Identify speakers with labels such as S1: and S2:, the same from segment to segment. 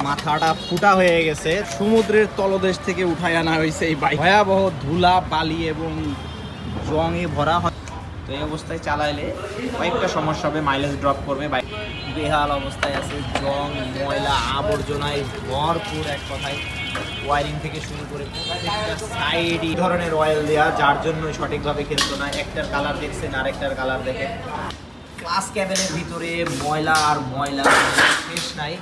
S1: মাথাটা ফুটা হয়ে গেছে, সমুদ্রের তলদেশ থেকে উঠায় আনা হয়েছে এই বাইক। ভয়াবহ ধুলা, বালি এবং জংয়ে ভরা হয়। তো এই অবস্থায় চালাইলে কয়েকটা সমস্যা হবে, মাইলেজ ড্রপ করবে। বাইক বেহাল অবস্থায় আছে, জং, ময়লা, আবর্জনায় ভরপুর। এক কথায় ওয়ারিং থেকে শুরু করে প্রত্যেকটা সাইড এই ধরনের অয়েল দেওয়া, যার জন্য সঠিকভাবে খেলতো না। একটার কালার দেখছেন, আরেকটার কালার দেখেন। ক্লাস ক্যাবিনের ভিতরে ময়লা আর ময়লা, শেষ নাই।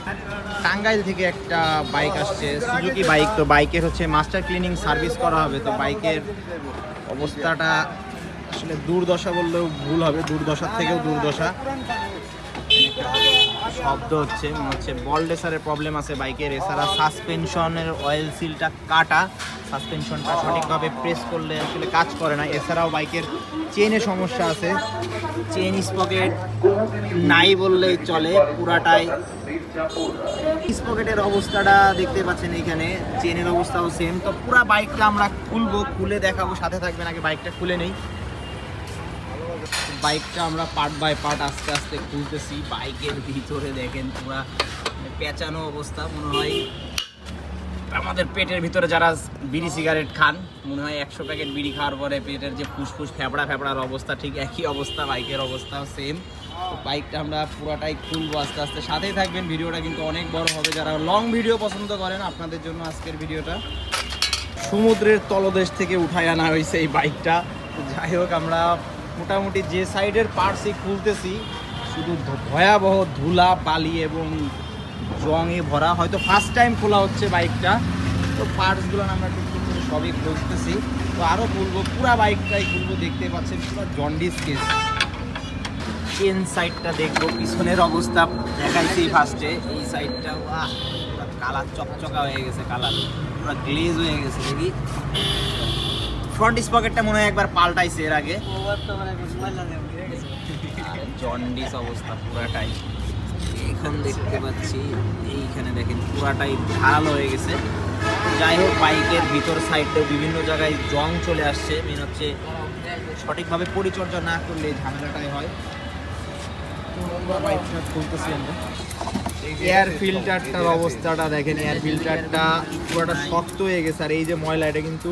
S1: টাঙ্গাইল থেকে একটা বাইক আসছে, সুজুকি বাইক। তো বাইকের হচ্ছে মাস্টার ক্লিনিং সার্ভিস করা হবে। তো বাইকের অবস্থাটা আসলে দুর্দশা বললেও ভুল হবে, দুর্দশার থেকেও দুর্দশা। শব্দ হচ্ছে, মনে হচ্ছে বল রেসারের প্রবলেম আছে বাইকের। এছাড়া সাসপেনশনের অয়েল সিলটা কাটা, সাসপেনশনটা সঠিকভাবে প্রেস করলে আসলে কাজ করে না। এছাড়াও বাইকের চেইনে সমস্যা আছে, চেইন স্পকেট নাই বললেই চলে, পুরাটাই। স্পকেটের অবস্থাটা দেখতে পাচ্ছেন এইখানে, চেইনের অবস্থাও সেম। তো পুরো বাইকটা আমরা খুলবো, খুলে দেখাবো, সাথে থাকবেন। আগে বাইকটা খুলে নেই। বাইকটা আমরা পার্ট বাই পার্ট আস্তে আস্তে খুলতেছি। বাইকের ভিতরে দেখেন পুরা পেঁচানো অবস্থা। মনে হয় আমাদের পেটের ভিতরে যারা বিড়ি সিগারেট খান, মনে হয় 100 প্যাকেট বিড়ি খাওয়ার পরে পেটের যে ফুসফুস ফেপড়ার অবস্থা, ঠিক একই অবস্থা বাইকের অবস্থাও সেম। তো বাইকটা আমরা পুরাটাই খুলবো আস্তে আস্তে, সাথেই থাকবেন। ভিডিওটা কিন্তু অনেক বড় হবে, যারা লং ভিডিও পছন্দ করেন আপনাদের জন্য আজকের ভিডিওটা। সমুদ্রের তলদেশ থেকে উঠায় আনা হয়েছে এই বাইকটা। যাই হোক, আমরা মোটামুটি যে সাইডের পার্টসই খুলতেছি, শুধু ভয়াবহ ধুলা, বালি এবং জংয়ে ভরা। হয়তো ফার্স্ট টাইম খোলা হচ্ছে বাইকটা। তো পার্টসগুলো আমরা টুকটুক করে সবই খুলতেছি। তো আরও খুলবো, পুরা বাইকটাই খুলবো। দেখতে পাচ্ছেন পুরো জন্ডিস কেস। চেন সাইডটা দেখবো, পিছনের অবস্থা দেখাইছি ফার্স্টে। এই সাইডটা পুরা কালার চকচকা হয়ে গেছে, কালার পুরো গ্লেজ হয়ে গেছে। দেখি ফ্রন্ট স্পকেটটা মনে হয় একবার পাল্টাইছে এর আগে। জন্ডিস অবস্থা পুরাটাই। এখন দেখতে পাচ্ছি এইখানে দেখেন পুরাটাই ঢাল হয়ে গেছে। যাই হোক, বাইকের ভিতর সাইডে বিভিন্ন জায়গায় জং চলে আসছে। মেন হচ্ছে সঠিকভাবে পরিচর্যা না করলে ঝামেলাটাই হয়। তো বাইকটা খুলতেছি আমরা। এয়ার ফিল্টারটার অবস্থাটা দেখেন, এয়ার ফিল্টারটা পুরোটা শক্ত হয়ে গেছে। আর এই যে ময়লা, এটা কিন্তু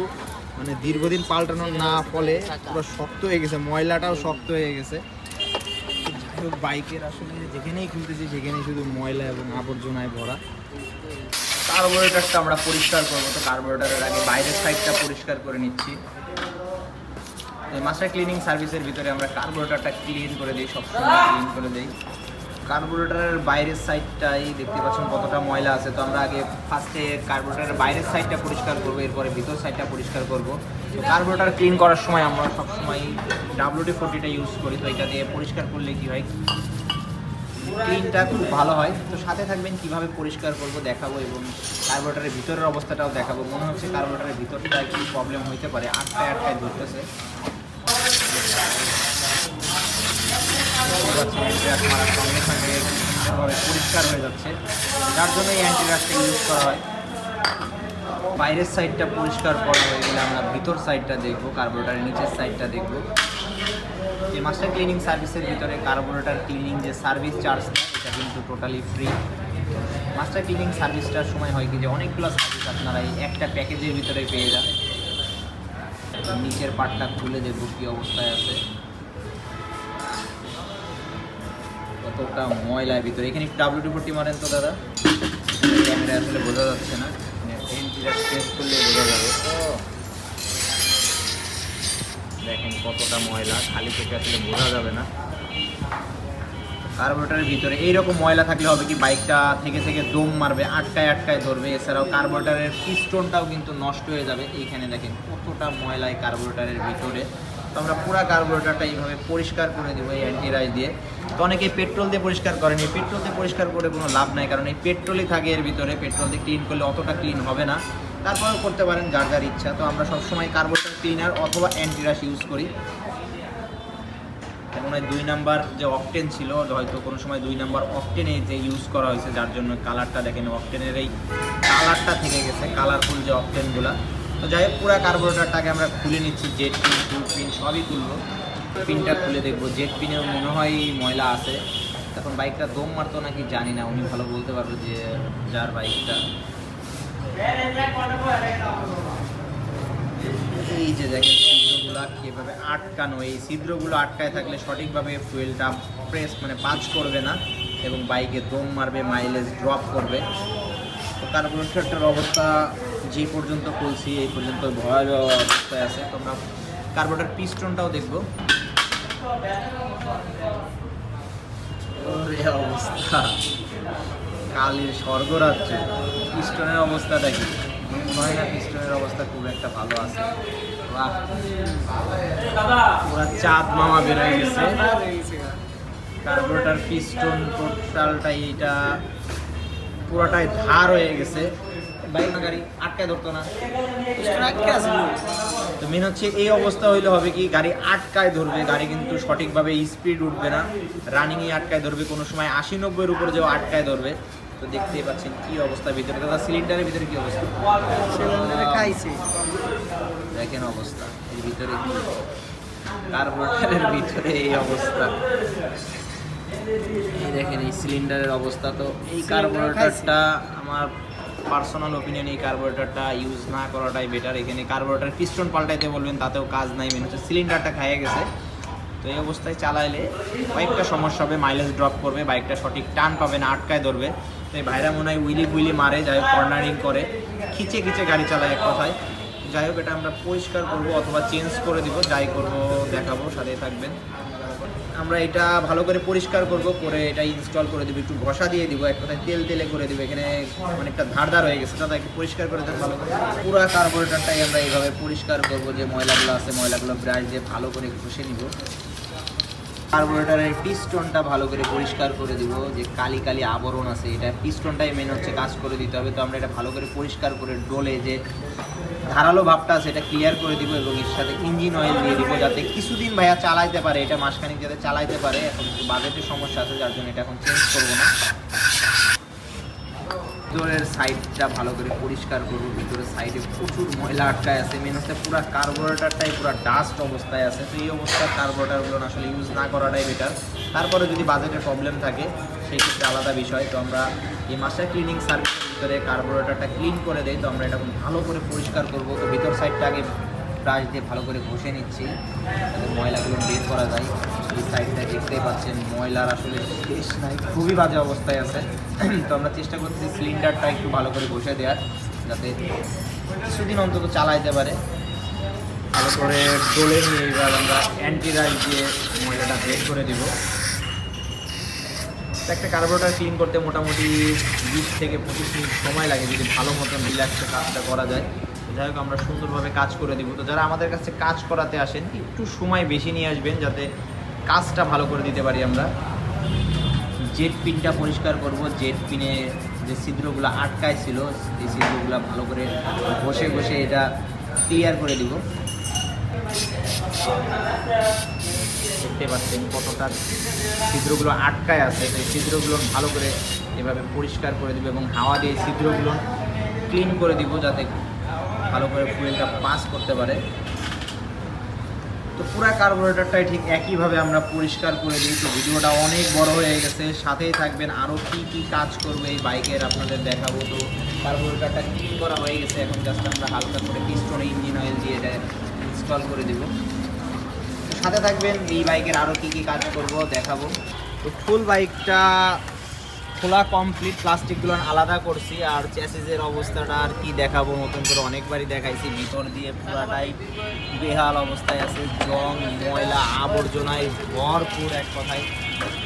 S1: মানে দীর্ঘদিন পাল্টানো না ফলে পুরো শক্ত হয়ে গেছে, ময়লাটাও শক্ত হয়ে গেছে। যাই হোক, বাইকের আসলে যেখানেই খুলতেছি সেখানেই শুধু ময়লা এবং আবর্জনায় ভরা। কার্বোরেটরটা আমরা পরিষ্কার করবো। তো কার্বোরেটরের আগে বাইরের সাইডটা পরিষ্কার করে নিচ্ছি। মাস্টার ক্লিনিং সার্ভিসের ভিতরে আমরা কার্বোরেটরটা ক্লিন করে দিই, সবসময় ক্লিন করে দিই। কার্বোরেটরের বাইরের সাইডটাই দেখতে পাচ্ছেন কতটা ময়লা আছে। তো আমরা আগে ফার্স্টে কার্বোরেটরের বাইরের সাইডটা পরিষ্কার করবো, এরপরে ভিতর সাইডটা পরিষ্কার করব। তো কার্বোরেটর ক্লিন করার সময় আমরা সবসময় WD-40টা ইউজ করি। তো এটা দিয়ে পরিষ্কার করলে কী হয়, ক্লিনটা খুব ভালো হয়। তো সাথে থাকবেন, কিভাবে পরিষ্কার করব দেখাবো এবং কার্বোরেটরের ভিতরের অবস্থাটাও দেখাবো। মনে হচ্ছে কার্বোরেটরের ভিতরটা একটু প্রবলেম হইতে পারে, আটকায় ধরতেছে। মারার সঙ্গে সঙ্গে পরিষ্কার হয়ে যাচ্ছে, যার জন্য এই অ্যান্টিরাশটা ইউজ করা হয়। বাইরের সাইডটা পরিষ্কার করা হয়ে গেলে আমরা ভিতর সাইডটা দেখবো, কার্বোরেটরের নিচের সাইডটা দেখবো। এই মাস্টার ক্লিনিং সার্ভিসের ভিতরে কার্বোরেটর ক্লিনিং যে সার্ভিস চার্জ, এটা কিন্তু টোটালি ফ্রি। মাস্টার ক্লিনিং সার্ভিসটার সময় হয় কি যে অনেকগুলো সার্ভিস আপনারা এই একটা প্যাকেজের ভিতরে পেয়ে যান। নিচের পার্টটা খুলে দেখবো কী অবস্থায় আছে, কতটা ময়লার ভিতরে। এখানে WD-40 মারেন তো দাদা, ক্যামেরা আসলে বোঝা যাচ্ছে না, টেস্ট করলে বোঝা যাবে। দেখেন কতটা ময়লা, খালি চোখে আসলে বোঝা যাবে না। কার্বোরেটরের ভিতরে এইরকম ময়লা থাকলে হবে কি, বাইকটা থেকে দম মারবে, আটকায় ধরবে। এছাড়াও কার্বোরেটরের পিস্টনটাও কিন্তু নষ্ট হয়ে যাবে। এইখানে দেখেন কতটা ময়লায় কার্বোরেটরের ভিতরে। তো আমরা পুরো কার্বোরেটরটা এইভাবে পরিষ্কার করে দেবো এই অ্যান্টিরাইজ দিয়ে। তো অনেকে পেট্রোল দিয়ে পরিষ্কার করেন, এই পেট্রোল দিয়ে পরিষ্কার করে কোনো লাভ নাই, কারণ এই পেট্রোলই থাকে এর ভিতরে। পেট্রোল দিয়ে ক্লিন করলে অতটা ক্লিন হবে না, তারপরেও করতে পারেন যার যার ইচ্ছা। তো আমরা সবসময় কার্বোরেটর ক্লিনার অথবা অ্যান্টিরাশ ইউজ করি। মনে হয় 2 নাম্বার যে অকটেন ছিল, হয়তো কোনো সময় 2 নাম্বার অকটেনে যে ইউজ করা হয়েছে, যার জন্য কালারটা দেখেন অকটেনের এই কালারটা থেকে গেছে, কালারফুল যে অকটেনগুলো। তো যাই হোক, পুরো কার্বোরেটরটাকে আমরা খুলে নিচ্ছি, জেট পিন, টু পিন সবই খুলবো। পিনটা খুলে দেখবো, জেট পিনেও মনে হয় ময়লা আছে। এখন বাইকটা দম মারতো নাকি জানি না, উনি ভালো বলতে পারবে যে যার বাইকটা। এই যে দেখেন ছিদ্রগুলো কীভাবে আটকানো, এই ছিদ্রগুলো আটকায় থাকলে সঠিকভাবে ফুয়েলটা প্রেস মানে পাঁচ করবে না এবং বাইকে দম মারবে, মাইলেজ ড্রপ করবে। তো কার্বোরেটরটার অবস্থা যে পর্যন্ত খুলছি এই পর্যন্ত ভয়াবহ অবস্থায় আছে। তোমরা কার্বোরেটর পিস্টনটাও দেখবো, অবস্থা কালির স্বর্গরাজ্য। পিস্টনের অবস্থাটা কি নয় না, পিস্টনের অবস্থা খুব একটা ভালো আছে। পুরা চাঁদ মামা বের হয়ে গেছে। কার্বোরেটর পিস্টন টোটালটাই এটা পুরোটাই ধার হয়ে গেছে। বাইক গাড়ি আটকায় ধরতো না, আটকে আছে। তো মেন হচ্ছে এই অবস্থা হইলে হবে কি, গাড়ি আটকায় ধরবে, গাড়ি কিন্তু সঠিকভাবে স্পিড উঠবে না, রানিংয়ে আটকায় ধরবে, কোনো সময় 80-90-এর উপরে যেও আটকায় ধরবে। তো দেখতেই পাচ্ছেন কি অবস্থা ভিতরে, দাদা সিলিন্ডারের ভিতরে কি অবস্থা খাইছে দেখেন অবস্থা। এর ভিতরে কি কার্বোরেটরের ভিতরে এই অবস্থা, এই দেখেন এই সিলিন্ডারের অবস্থা। তো এই কার্বোরেটরটা আমার পার্সোনাল ওপিনিয়ন, এই কার্বোরেটরটা ইউজ না করাটাই বেটার। এখানে কার্বোরেটর পিস্টন পাল্টাইতে বলবেন তাতেও কাজ নাই, মেন হচ্ছে সিলিন্ডারটা খাইয়ে গেছে। তো এই অবস্থায় চালাইলে বাইকটা সমস্যা হবে, মাইলেজ ড্রপ করবে, বাইকটা সঠিক টান পাবে না, আটকায় ধরবে। তো এই ভাইরা মনে হয় উইলি মারে, যাই হোক কর্নারিং করে, খিচে গাড়ি চালায় এক কথায়। যাই হোক এটা আমরা পরিষ্কার করব অথবা চেঞ্জ করে দিব, যাই করব দেখাবো, সাথে থাকবেন। আমরা এটা ভালো করে পরিষ্কার করব, করে এটা ইনস্টল করে দেবো, একটু ঘষা দিয়ে দিব, এক কথায় তেলে করে দেবো। এখানে অনেকটা ধার হয়ে গেছে, দাদা একটু পরিষ্কার করে দেন ভালো করে। পুরো কার্বোরেটরটাই আমরা এইভাবে পরিষ্কার করব, যে ময়লাগুলো আছে ময়লাগুলো ব্রাশ দিয়ে ভালো করে ঘষে নিব। কার্বোরেটরের পিস্টনটা ভালো করে পরিষ্কার করে দিব, যে কালি আবরণ আছে, এটা পিস্টনটাই মেন হচ্ছে কাজ করে দিতে হবে। তো আমরা এটা ভালো করে পরিষ্কার করে ডোলে যে ধারালো ভাবটা আছে এটা ক্লিয়ার করে দিব এবং এর সাথে ইঞ্জিন অয়েল দিয়ে দিব, যাতে কিছুদিন ভাইয়া চালাইতে পারে, এটা মাসখানিক যাতে চালাইতে পারে। এখন একটু বাজেটের সমস্যা আছে, যার জন্য এটা এখন চেঞ্জ করবো না। ভিতরের সাইডটা ভালো করে পরিষ্কার করবো, ভিতরের সাইডে প্রচুর ময়লা আটকায় আছে, মেন হচ্ছে পুরো কার্বোরেটরটাই পুরো ডাস্ট অবস্থায় আছে। তো এই অবস্থায় কার্বোরেটরগুলো আসলে ইউজ না করাটাই বেটার। তারপরে যদি বাজেটের প্রবলেম থাকে সেই ক্ষেত্রে আলাদা বিষয়। তো আমরা এই মাস্টার ক্লিনিং সার্ভিসের ভিতরে কার্বোরেটরটা ক্লিন করে দেয়, তো আমরা এটা ভালো করে পরিষ্কার করবো। তো ভিতর সাইডটা আগে ব্রাশ দিয়ে ভালো করে ঘষে নিচ্ছি, যাতে ময়লাগুলো বের করা যায়। এই সাইডটা দেখতেই পাচ্ছেন ময়লার আসলে শেষ নাই, খুবই বাজে অবস্থায় আছে। তো আমরা চেষ্টা করতেছি সিলিন্ডারটা একটু ভালো করে ঘষে দেওয়ার, যাতে কিছুদিন অন্তত চালাইতে পারে। ভালো করে ডোলে নিয়ে এবার আমরা অ্যান্টিরাইজ দিয়ে ময়লাটা বের করে দেবো। একটা কার্বোরেটর ক্লিন করতে মোটামুটি 20 থেকে 25 মিনিট সময় লাগে, যদি ভালো মতন রিল্যাক্সে কাজটা করা যায়। যাই হোক আমরা সুন্দরভাবে কাজ করে দিব। তো যারা আমাদের কাছে কাজ করাতে আসেন একটু সময় বেশি নিয়ে আসবেন, যাতে কাজটা ভালো করে দিতে পারি আমরা। জেট পিনটা পরিষ্কার করব, জেট পিনে যে ছিদ্রগুলো আটকায় ছিল এই ছিদ্রগুলো ভালো করে ঘষে এটা ক্লিয়ার করে দিব। দেখতে পাচ্ছেন কতটা ছিদ্রগুলো আটকায় আছে, সেই ছিদ্রগুলো ভালো করে এভাবে পরিষ্কার করে দিব এবং হাওয়া দিয়ে ছিদ্রগুলো ক্লিন করে দিব, যাতে ভালো করে ফুয়েলটা পাস করতে পারে। তো পুরো কার্বোরেটরটাই ঠিক একইভাবে আমরা পরিষ্কার করে দিই। তো ভিডিওটা অনেক বড় হয়ে গেছে, সাথেই থাকবেন, আরও কী কাজ করবে এই বাইকের আপনাদের দেখাবো। তো কার্বোরেটরটা ক্লিন করা হয়ে গেছে, এখন জাস্ট আমরা হালকা করে পিস্টনে ইঞ্জিন অয়েল দিয়ে এটা ইনস্টল করে দেবো। সাথে থাকবেন, এই বাইকের আরও কী কাজ করব দেখাবো। তো ফুল বাইকটা খোলা কমপ্লিট, প্লাস্টিকগুলো আলাদা করছি, আর চ্যাসিসের অবস্থাটা আর কি দেখাবো, নতুন করে অনেকবারই দেখাইছি। ভিতর দিয়ে পুরাটাই বেহাল অবস্থায় আছে, জং ময়লা আবর্জনায় ভরপুর, এক কথায়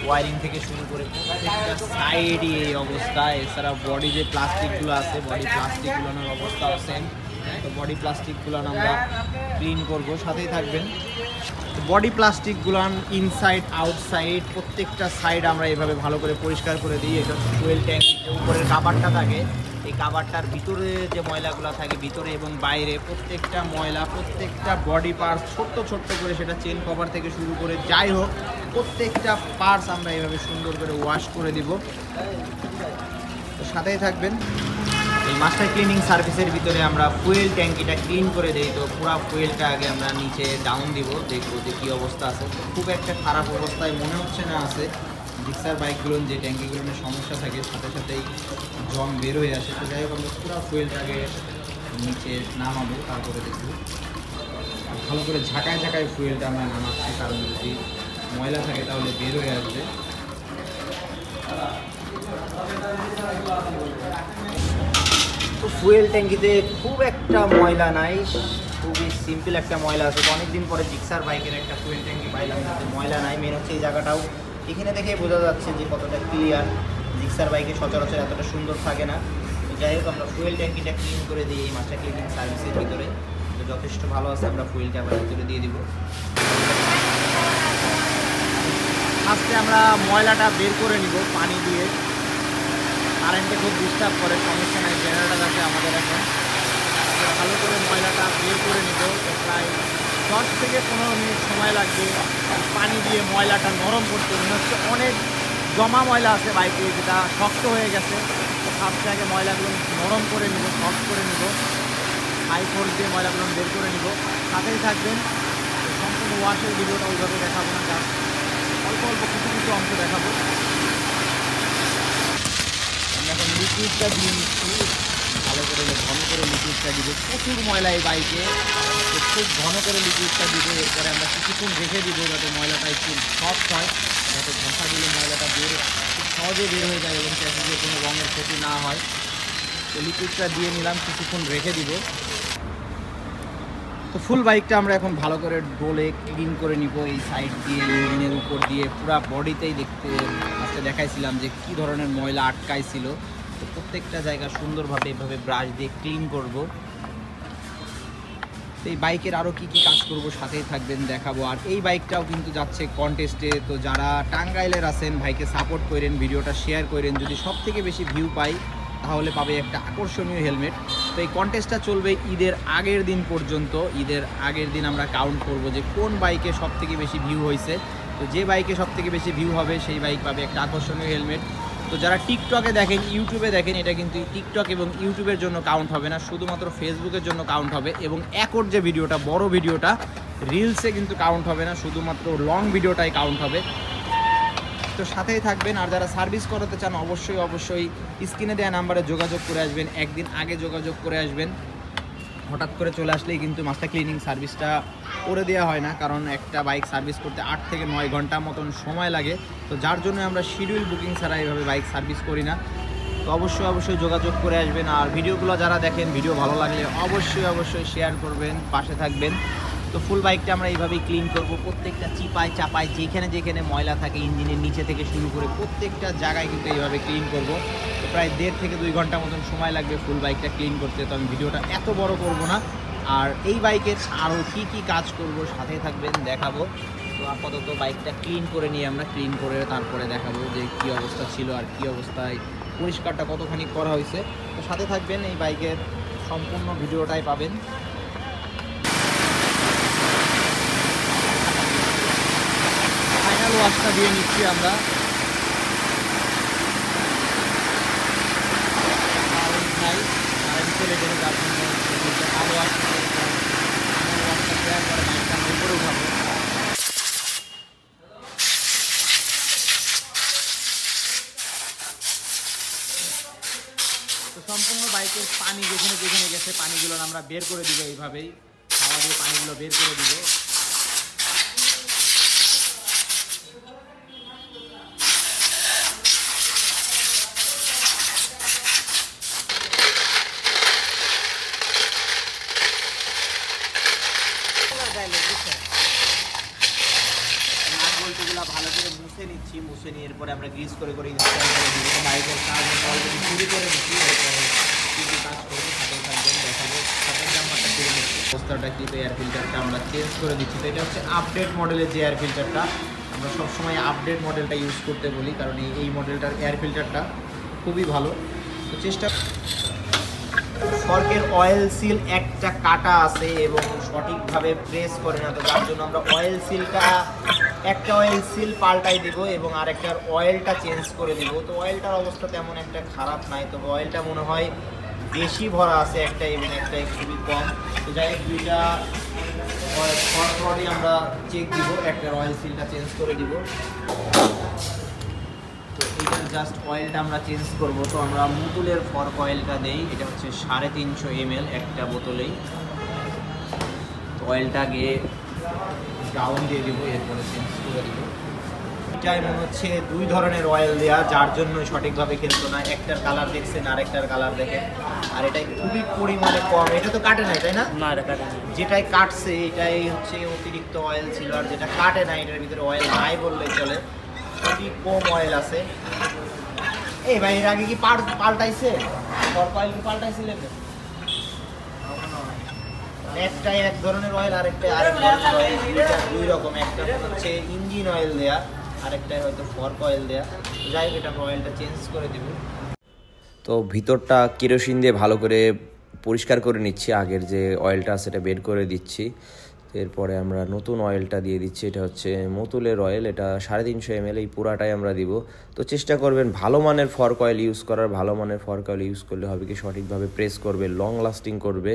S1: ওয়ারিং থেকে শুরু করে প্রত্যেকটা সাইডই এই অবস্থা। এছাড়া বডি যে প্লাস্টিকগুলো আছে, বডি প্লাস্টিকগুলোর অবস্থাও সেম। তো বডি প্লাস্টিকগুলো আমরা ক্লিন করব, সাথেই থাকবেন। বডি প্লাস্টিকগুলো ইনসাইড আউটসাইড প্রত্যেকটা সাইড আমরা এইভাবে ভালো করে পরিষ্কার করে দিই। এটা ফুয়েল ট্যাঙ্ক যে উপরের কাভারটা থাকে, এই কাভারটার ভিতরে যে ময়লাগুলো থাকে ভিতরে এবং বাইরে প্রত্যেকটা ময়লা, প্রত্যেকটা বডি পার্টস ছোট্ট করে, সেটা চেন কভার থেকে শুরু করে যাই হোক প্রত্যেকটা পার্টস আমরা এইভাবে সুন্দর করে ওয়াশ করে দিব। তো সাথেই থাকবেন। এই মাস্টার ক্লিনিং সার্ভিসের ভিতরে আমরা ফুয়েল ট্যাঙ্কিটা ক্লিন করে দিই। তো পুরো ফুয়েলটা আগে আমরা নিচে ডাউন দিব, দেখবো যে কী অবস্থা আছে। খুব একটা খারাপ অবস্থায় মনে হচ্ছে না আছে, জিক্সার বাইকগুলোর যে ট্যাঙ্কিগুলোর সমস্যা থাকে সাথে সাথেই জং বের হয়ে আসে। তো যাই হোক আমরা পুরো ফুয়েলটাকে নিচে নামাবো, তারপরে দেখব ভালো করে ঝাঁকায় ঝাঁকায় ফুয়েলটা আমরা নামাচ্ছি, কারণ যদি ময়লা থাকে তাহলে বের হয়ে আসবে। তো ফুয়েল ট্যাঙ্কিতে খুব একটা ময়লা নাই, খুবই সিম্পল একটা ময়লা আছে। তো অনেকদিন পরে জিক্সার বাইকের একটা ফুয়েল ট্যাঙ্কি পাইলাম, যাতে ময়লা নাই। মেন হচ্ছে এই জায়গাটাও এখানে দেখে বোঝা যাচ্ছে যে কতটা ক্লিয়ার। জিক্সার বাইকে সচরাচর এতটা সুন্দর থাকে না। তো যাই হোক আমরা ফুয়েল ট্যাঙ্কিটা ক্লিন করে দিই এই মাস্টার ক্লিনিং সার্ভিসের ভিতরে। তো যথেষ্ট ভালো আছে, আমরা ফুয়েলটা আবার ভিতরে দিয়ে দিব। আজকে আমরা ময়লাটা বের করে নিব পানি দিয়ে। কারেন্টে খুব ডিস্টার্ব করে, সমস্যা নাই, জেনারেটর আছে আমাদের এখন। ভালো করে ময়লাটা বের করে নিব। প্রায় 10 থেকে 15 মিনিট সময় লাগবে পানি দিয়ে ময়লাটা নরম করতে। মনে হচ্ছে অনেক জমা ময়লা আছে বাইকে, যেটা শক্ত হয়ে গেছে। তো ফার্স্টে আগে ময়লাগুলো নরম করে নিব, সফট করে নিব, হাই ফোর্স দিয়ে ময়লাগুলো বের করে নিব। সাথেই থাকবেন। সম্পূর্ণ ওয়াশের ভিডিওটা ওইভাবে দেখাবো না, যা অল্প অল্প কিছু কিছু অংশ দেখাবো। আমি এখন লিকুইডটা দিয়ে নিচ্ছি, ভালো করে ঘন করে লিকুইডটা দিব। প্রচুর ময়লা এই বাইকে, খুব ঘন করে লিকুইডটা দিব। এরপরে আমরা কিছুক্ষণ রেখে দিব যাতে ময়লাটা একটু সফট হয়, যাতে ঘষা দিলে ময়লাটা খুব সহজে বের হয়ে যায় এবং প্যাসেজের কোনো রঙের ক্ষতি না হয়। তো লিকুইডটা দিয়ে নিলাম, কিছুক্ষণ রেখে দিব। তো ফুল বাইকটা আমরা এখন ভালো করে ডোলে ক্লিন করে নিব, এই সাইড দিয়ে, ইঞ্জিনের উপর দিয়ে, পুরো বডিতেই দেখতে আজকে দেখাইছিলাম যে কী ধরনের ময়লা আটকাইছিল। তো প্রত্যেকটা জায়গা সুন্দরভাবে এভাবে ব্রাশ দিয়ে ক্লিন করব। তো এই বাইকের আরও কী কী কাজ করব সাথেই থাকবেন, দেখাবো। আর এই বাইকটাও কিন্তু যাচ্ছে কন্টেস্টে। তো যারা টাঙ্গাইলের আছেন ভাইকে সাপোর্ট করেন, ভিডিওটা শেয়ার করেন। যদি সব থেকে বেশি ভিউ পাই তাহলে পাবে একটা আকর্ষণীয় হেলমেট। তো এই কন্টেস্টটা চলবে ঈদের আগের দিন পর্যন্ত। ঈদের আগের দিন আমরা কাউন্ট করব যে কোন বাইকে সব থেকে বেশি ভিউ হয়েছে। তো যে বাইকে সব থেকে বেশি ভিউ হবে সেই বাইক পাবে একটা আকর্ষণীয় হেলমেট। তো যারা টিকটকে দেখেন, ইউটিউবে দেখেন, এটা কিন্তু টিকটক এবং ইউটিউবের জন্য কাউন্ট হবে না, শুধুমাত্র ফেসবুকের জন্য কাউন্ট হবে। এবং একর যে ভিডিওটা, বড় ভিডিওটা, রিলসে কিন্তু কাউন্ট হবে না, শুধুমাত্র লং ভিডিওটাই কাউন্ট হবে। তো সাথেই থাকবেন। আর যারা সার্ভিস করাতে চান অবশ্যই স্ক্রিনে দেওয়া নাম্বারে যোগাযোগ করে আসবেন। একদিন আগে যোগাযোগ করে আসবেন। হঠাৎ করে চলে আসলেই কিন্তু মাস্টার ক্লিনিং সার্ভিসটা করে দেওয়া হয় না, কারণ একটা বাইক সার্ভিস করতে 8 থেকে 9 ঘন্টা মতন সময় লাগে। তো যার জন্য আমরা শিডিউল বুকিং ছাড়া এইভাবে বাইক সার্ভিস করি না। তো অবশ্যই যোগাযোগ করে আসবেন। আর ভিডিওগুলো যারা দেখেন, ভিডিও ভালো লাগলে অবশ্যই শেয়ার করবেন, পাশে থাকবেন। তো ফুল বাইকটা আমরা এইভাবেই ক্লিন করব। প্রত্যেকটা চিপায় চাপায় যেখানে ময়লা থাকে, ইঞ্জিনের নিচে থেকে শুরু করে প্রত্যেকটা জায়গায় কিন্তু এইভাবে ক্লিন করব। তো প্রায় 1.5 থেকে 2 ঘন্টা মতন সময় লাগবে ফুল বাইকটা ক্লিন করতে। তো আমি ভিডিওটা এত বড় করব না। আর এই বাইকের আরও কী কাজ করব সাথে থাকবেন, দেখাবো। তো আপাতত বাইকটা ক্লিন করে নিয়ে আমরা ক্লিন করে তারপরে দেখাবো যে কী অবস্থা ছিল আর কী অবস্থায় পরিষ্কারটা কতখানি করা হয়েছে। তো সাথে থাকবেন, এই বাইকের সম্পূর্ণ ভিডিওটাই পাবেন। ফাইনাল ওয়াশটা দিয়ে নিচ্ছি আমরা। কারেন্ট চলে গেলে যার জন্য আরও ওয়াশটা দেওয়ার পরে বাইকটা আমরা উপরে উঠাবো। তো সম্পূর্ণ বাইকের পানি যেখানে গেছে পানিগুলো আমরা বের করে দিব, এইভাবেই হাওয়া দিয়ে পানিগুলো বের করে দিব। নাটবল্টুগুলো ভালো করে মুছে নিচ্ছি, মুছে নিয়ে এরপরে আমরা গ্রিস করে ইনস্টল করে দিব। বাইকের কাজ অলরেডি শুরু করে দিচ্ছি। এরপরে কী কী কাজ করবো সাথে থাকবেন, দেখাবো। সাথে জাম্পারটা তুলে নিচ্ছি, অবস্থাটা কি। তো এয়ার ফিল্টারটা আমরা চেঞ্জ করে দিচ্ছি। তো এটা হচ্ছে আপডেট মডেলের যে এয়ার ফিল্টারটা, আমরা সবসময় আপডেট মডেলটা ইউজ করতে বলি, কারণ এই মডেলটার এয়ার ফিল্টারটা খুবই ভালো। তো চেষ্টা, ফর্কের অয়েল সিল একটা কাটা আছে এবং সঠিকভাবে প্রেস করে না। তো যার জন্য আমরা একটা অয়েল সিল পাল্টাই দিব এবং আরেকটার অয়েলটা চেঞ্জ করে দিব। তো অয়েলটার অবস্থা তেমন একটা খারাপ নাই, তবে অয়েলটা মনে হয় বেশি ভরা আছে একটা এবং একটা খুবই কম। তো যাই হোক, দুইটা ফর্ক রডই আমরা চেক দিব, একটা অয়েল সিলটা চেঞ্জ করে দিব। জাস্ট অয়েলটা আমরা চেঞ্জ করব। তো আমরা মুতুলের ফর্ক অয়েলটা দেই, এটা হচ্ছে 350 ml একটা বোতলেই। তো অয়েলটা গিয়ে ডাউন দিয়ে দেবো, এরপরে চেঞ্জ করে দেবো। এটাই মনে হচ্ছে 2 ধরনের অয়েল দেওয়া, যার জন্য সঠিকভাবে খেলতো না। একটার কালার দেখছেন, আরেকটার কালার দেখেন। আর এটাই খুবই পরিমাণে কম, এটা তো কাটে নাই তাই না?
S2: না, এটা কাটে না।
S1: যেটাই কাটছে এটাই হচ্ছে অতিরিক্ত অয়েল ছিল, আর যেটা কাটে না এটার ভিতরে অয়েল নাই বললেই চলে, খুবই কম অয়েল আছে। এই ভাই এর আগে কি পাল্টাইছে? ফর্ক অয়েল কি পাল্টাইছিলেন? একটাই এক ধরনের অয়েল, আরেকটা আরেক ধরনের অয়েল, দুই রকম। একটা হচ্ছে ইঞ্জিন অয়েল দেয়া, আরেকটাই হয়তো ফর্ক অয়েল দেয়া। যাই হোক, এটা অয়েলটা চেঞ্জ করে দেব।
S3: তো ভিতরটা কেরোসিন দিয়ে ভালো করে পরিষ্কার করে নিচ্ছি, আগের যে অয়েলটা সেটা বের করে দিচ্ছি। এরপরে আমরা নতুন অয়েলটা দিয়ে দিচ্ছি, এটা হচ্ছে মুতুলের অয়েল, এটা 350 ml, এই পুরাটাই আমরা দিব। তো চেষ্টা করবেন ভালো মানের ফর্ক অয়েল ইউজ করার। ভালো মানের ফর্ক অয়েল ইউজ করলে হবে কি সঠিকভাবে প্রেস করবে, লং লাস্টিং করবে।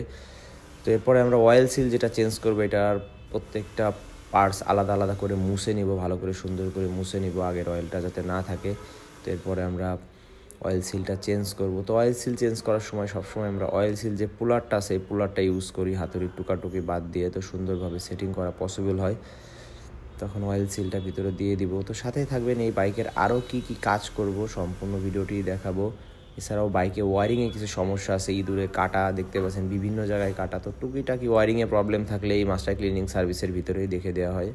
S3: তো এরপরে আমরা অয়েল সিল যেটা চেঞ্জ করবো, এটার প্রত্যেকটা পার্টস আলাদা আলাদা করে মুছে নিব, ভালো করে সুন্দর করে মুছে নিব আগের অয়েলটা যাতে না থাকে। তো এরপরে আমরা অয়েল সিলটা চেঞ্জ করব। তো অয়েল সিল চেঞ্জ করার সময় সবসময় আমরা অয়েল সিল যে পুলারটা আছে এই পুলারটা ইউজ করি, হাতুড়ির টুকাটুকি বাদ দিয়ে, তো সুন্দরভাবে সেটিং করা পসিবল হয়। তখন অয়েল সিলটা ভিতরে দিয়ে দিব। তো সাথেই থাকবেন, এই বাইকের আরও কি কি কাজ করব সম্পূর্ণ ভিডিওটি দেখাবো। এছাড়াও বাইকে ওয়ারিংয়ে কিছু সমস্যা আছে, ইঁদুরে কাটা দেখতে পাচ্ছেন, বিভিন্ন জায়গায় কাটা। তো টুকিটাকি ওয়ারিংয়ে প্রবলেম থাকলে এই মাস্টার ক্লিনিং সার্ভিসের ভিতরেই দেখে দেওয়া হয়।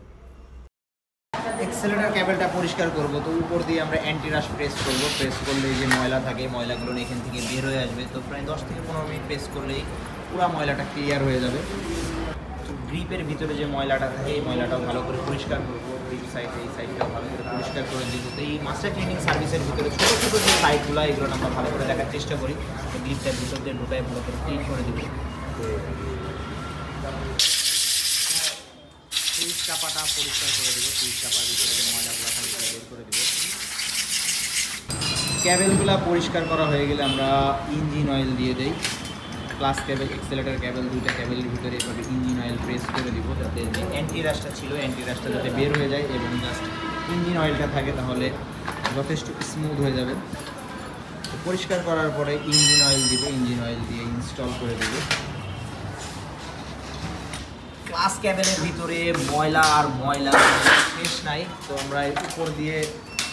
S1: এক্সেলেটর কেবলটা পরিষ্কার করব। তো উপর দিয়ে আমরা অ্যান্টি রাশ প্রেস করব। প্রেস করলে যে ময়লা থাকে ময়লাগুলো এখান থেকে বের হয়ে আসবে। তো প্রায় 10 থেকে 15 মিনিট প্রেস করলেই পুরো ময়লাটা ক্লিয়ার হয়ে যাবে। তো গ্রিপের ভিতরে যে ময়লাটা থাকে এই ময়লাটাও ভালো করে পরিষ্কার করবো। গ্রিপ সাইড এই সাইডটাও ভালো করে পরিষ্কার করে দিব। তো এই মাস্টার ক্লিনিং সার্ভিসের ভিতরে ছোটো ছোটো যে সাইডগুলো এগুলো আমরা ভালো করে দেখার চেষ্টা করি। তো গ্রিপটার ভিতর দিয়ে ঢুকায় ভালো করে ক্লিন করে দিব। সুইচ চাপাটা পরিষ্কার করে দেবো। সুইচ চাপার ভিতরে যে ময়লাগুলো থাকে বের করে দেবো। ক্যাবেলগুলো পরিষ্কার করা হয়ে গেলে আমরা ইঞ্জিন অয়েল দিয়ে দেই। ক্লাস ক্যাবেল, এক্সেলেটর ক্যাবেল, দুইটা ক্যাবেলের ভিতরে এভাবে ইঞ্জিন অয়েল প্রেস করে দিব, যাতে যে অ্যান্টি রাশটা ছিল অ্যান্টি রাশটা যাতে বের হয়ে যায় এবং জাস্ট ইঞ্জিন অয়েলটা থাকে, তাহলে যথেষ্ট স্মুথ হয়ে যাবে। তো পরিষ্কার করার পরে ইঞ্জিন অয়েল দিব, ইঞ্জিন অয়েল দিয়ে ইনস্টল করে দেব। ক্লাস ক্যাবেলের ভিতরে ময়লা আর ময়লা শেষ নাই। তো আমরা উপর দিয়ে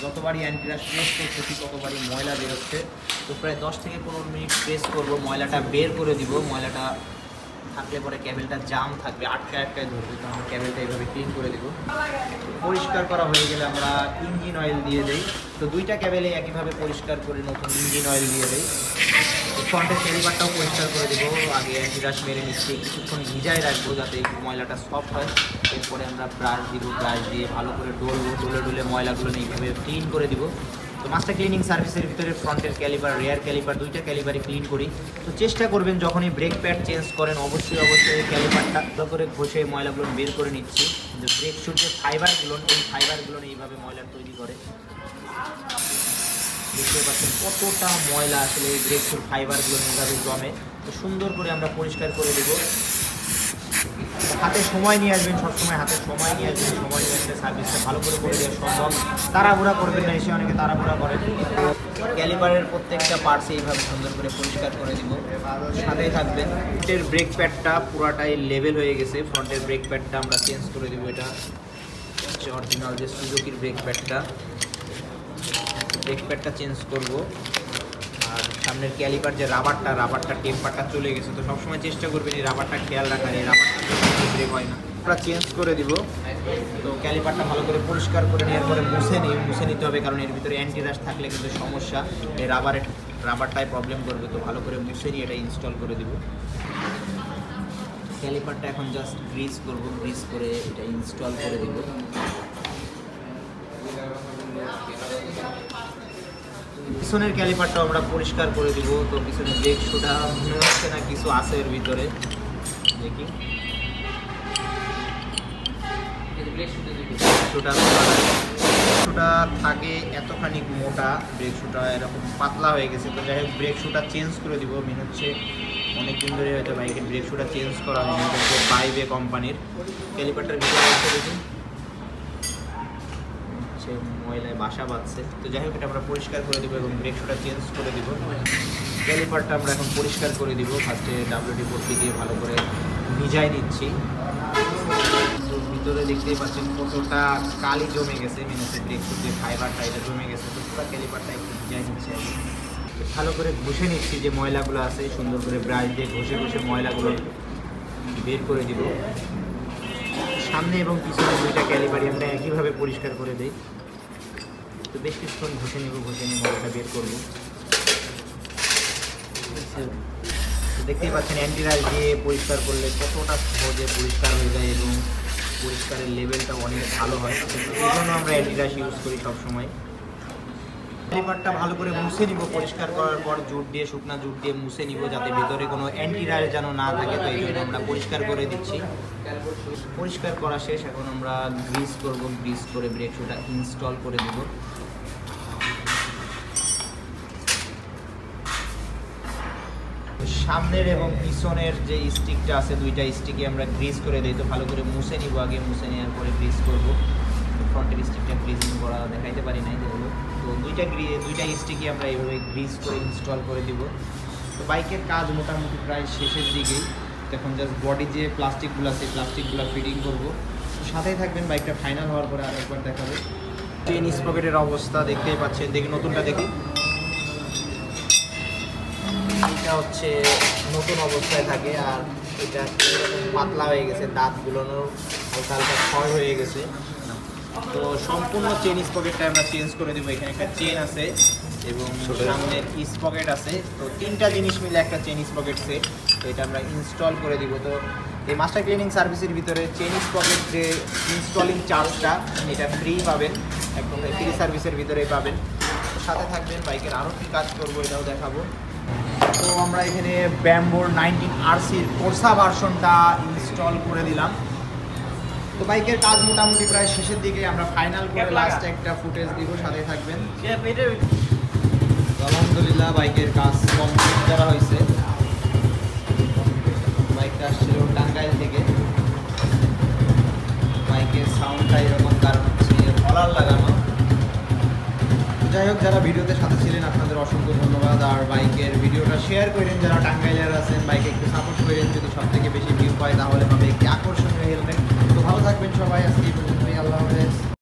S1: যতবারই অ্যান্টিরাশ প্রেস করতেছি ততবারই ময়লা বেরোচ্ছে। তো প্রায় 10 থেকে 15 মিনিট প্রেস করব, ময়লাটা বের করে দিব। ময়লাটা থাকলে পরে ক্যাবেলটা জাম থাকবে, আটকায় ধরবে। তো আমরা ক্যাবেলটা এইভাবে ক্লিন করে দেবো। পরিষ্কার করা হয়ে গেলে আমরা ইঞ্জিন অয়েল দিয়ে দিই। তো দুইটা ক্যাবেলে একইভাবে পরিষ্কার করে নতুন ইঞ্জিন অয়েল দিয়ে দিই। ফ্রন্টের ক্যালিপারটাও পরিষ্কার করে দেবো। আগে অ্যান্টিরাশ মেরে নিচ্ছি, কিছুক্ষণ ভিজায় রাখবো যাতে ময়লাটা সফট হয়। এরপরে আমরা ব্রাশ দিব, ব্রাশ দিয়ে ভালো করে ডলবো, ডলে ময়লাগুলো এইভাবে ক্লিন করে দিব। তো মাস্টার ক্লিনিং সার্ভিসের ভিতরে ফ্রন্টের ক্যালিপার, রেয়ার ক্যালিপার, দুইটা ক্যালিপারই ক্লিন করি। তো চেষ্টা করবেন যখনই ব্রেক প্যাড চেঞ্জ করেন অবশ্যই ক্যালিপারটা ভালো করে ঘষে ময়লাগুলো বের করে নিচ্ছি। যে ব্রেক শুট যে ফাইবারগুলো, এই ফাইবারগুলো এইভাবে ময়লা তৈরি করে। দেখতে পাচ্ছেন কতটা ময়লা আসলে এই ব্রেক শুট ফাইবারগুলো এইভাবে জমে। তো সুন্দর করে আমরা পরিষ্কার করে দেবো। হাতে সময় নিয়ে আসবেন, সবসময় হাতে সময় নিয়ে আসবেন। সময় নিয়ে আসলে সার্ভিসটা ভালো করে দেওয়া সম্ভব। তাড়াহুড়া করবেন না, এসে অনেকে তাড়াহুড়া করেন। ক্যালিপারের প্রত্যেকটা পার্টস এইভাবে সুন্দর করে পরিষ্কার করে দিব। সাথেই থাকবেন। ফ্রন্টের ব্রেক প্যাডটা পুরাটাই লেভেল হয়ে গেছে। ফ্রন্টের ব্রেক প্যাডটা আমরা চেঞ্জ করে দেবো। এটা হচ্ছে অরিজিনাল যে সুজুকির ব্রেক প্যাডটা। ব্রেক প্যাডটা চেঞ্জ করব। আর সামনের ক্যালিপার যে রাবারটা টেম্পারটা চলে গেছে। তো সবসময় চেষ্টা করবেন এই রাবারটা খেয়াল রাখার, এই রাবারটা ব্রেক হয় না। আমরা চেঞ্জ করে দিব। তো ক্যালিপারটা ভালো করে পরিষ্কার করে নেওয়ার পরে মুছে নিতে হবে, কারণ এর ভিতরে অ্যান্টিরাশ থাকলে কিন্তু সমস্যা। এই রাবারটাই প্রবলেম করবে। তো ভালো করে মুছে নিয়ে এটা ইনস্টল করে দিব। ক্যালিপারটা এখন জাস্ট গ্রিস করব, গ্রিস করে এটা ইনস্টল করে দিব। পিছনের ক্যালিপারটাও আমরা পরিষ্কার করে দিব। তো পিছনে ব্রেক শুটা মনে হচ্ছে না কিছু আছে এর ভিতরে, দেখি ব্রেক শুটা থাকে এতখানি মোটা, ব্রেক শুটা এরকম পাতলা হয়ে গেছে। তো যাই হোক ব্রেক শুটা চেঞ্জ করে দিব। মনে হচ্ছে অনেকদিন ধরে হয়তো বাইকের ব্রেক শুটা চেঞ্জ করা হয়নি, কিন্তু বাইবে কোম্পানির ক্যালিপারটার ভিতরে এসে দেখুন হচ্ছে ময়লায় বাসা বাঁধছে। তো যাই হোক, এটা আমরা পরিষ্কার করে দেবো এবং ব্রেক শুটা চেঞ্জ করে দিব। ক্যালিপারটা আমরা এখন পরিষ্কার করে দিব। ফার্স্টে WD-40 দিয়ে ভালো করে ভিজাই নিচ্ছি। তো ভিতরে দেখতেই পাচ্ছেন কতটা কালি জমে গেছে, মানে ব্রেক শুট যে ফাইবারটা এটা জমে গেছে। তো পুরো ক্যালিপারটা একটু ভিজাই নিচ্ছি আমি, ভালো করে ঘষে নিচ্ছি। যে ময়লাগুলো আছে সুন্দর করে ব্রাশ দিয়ে ঘষে ঘষে ময়লাগুলো বের করে দিব। সামনে এবং পিছনে দুইটা ক্যালিপারই আমরা একইভাবে পরিষ্কার করে দিই। তো বেশ কিছুক্ষণ ঘষে নিয়ে ময়লাটা বের করবো। দেখতেই পাচ্ছেন অ্যান্টিরাইল দিয়ে পরিষ্কার করলে কতটা সহজে পরিষ্কার হয়ে যায় এবং পরিষ্কারের লেভেলটা অনেক ভালো হয়। এই জন্য আমরা অ্যান্টিরাইল ইউজ করি সবসময়। ক্যালিপারটা ভালো করে মুছে নিব। পরিষ্কার করার পর জুট দিয়ে, শুকনা জুট দিয়ে মুছে নিব, যাতে ভিতরে কোনো অ্যান্টিরাইল যেন না থাকে। তো এই জন্য আমরা পরিষ্কার করে দিচ্ছি। পরিষ্কার করা শেষ, এখন আমরা গ্রিস করব। গ্রিস করে ব্রেক শুটা ইনস্টল করে দেব। সামনের এবং পিছনের যে স্টিকটা আছে, দুইটা স্টিকে আমরা গ্রিস করে দিই। তো ভালো করে মুছে নিব আগে, মুছে নেওয়ার পরে গ্রিস করব। ফ্রন্টের স্টিকটা গ্রিজিং করা দেখাইতে পারি নাই, দেখলো। তো দুইটা স্টিকই আমরা এইভাবে গ্রিস করে ইনস্টল করে দিব। তো বাইকের কাজ মোটামুটি প্রায় শেষের দিকেই। এখন জাস্ট বডি যে প্লাস্টিকগুলো আছে, প্লাস্টিকগুলো ফিটিং করব। তো সাথেই থাকবেন, বাইকটা ফাইনাল হওয়ার পরে আরেকবার দেখাবে। চেন স্পকেটের অবস্থা দেখতেই পাচ্ছেন। দেখি নতুনটা দেখি। এটা হচ্ছে নতুন অবস্থায় থাকে, আর এটা পাতলা হয়ে গেছে, দাঁতগুলোরও হালকা হালকা ক্ষয় হয়ে গেছে। তো সম্পূর্ণ চেন স্পকেটটা আমরা চেঞ্জ করে দেবো। এখানে একটা চেন আছে এবং সামনের স্পকেট আছে। তো তিনটা জিনিস মিলে একটা চেন স্পকেট সেট। তো এটা আমরা ইনস্টল করে দিব। তো এই মাস্টার ক্লিনিং সার্ভিসের ভিতরে চেন স্পকেট যে ইনস্টলিং চার্জটা, এটা ফ্রি পাবেন, একদম ফ্রি সার্ভিসের ভিতরেই পাবেন। সাথে থাকবেন, বাইকের আরও কী কাজ করবো এটাও দেখাবো। তো আমরা এখানে ব্যাম্বোর 19RCর কোর্সা ভার্সনটা ইনস্টল করে দিলাম। তো বাইকের কাজ মোটামুটি প্রায় শেষের দিকে, আমরা ফাইনাল করে লাস্ট একটা ফুটেজ দিব। সাথে থাকবেন। আলহামদুলিল্লাহ বাইকের কাজ কমপ্লিট করা হয়েছে। বাইকটা আসছিল টাঙ্গাইল থেকে। বাইকের সাউন্ডটা এরকম, কারণ হচ্ছে হলার লাগানো। যাই হোক, যারা ভিডিওতে সাথে ছিলেন আপনাদের অসংখ্য ধন্যবাদ। আর বাইকের ভিডিওটা শেয়ার করেন যারা টাঙ্গাইলের আছেন, বাইকে একটু সাপোর্ট করেন। যদি সব থেকে বেশি ভিউ পায় তাহলে পাবে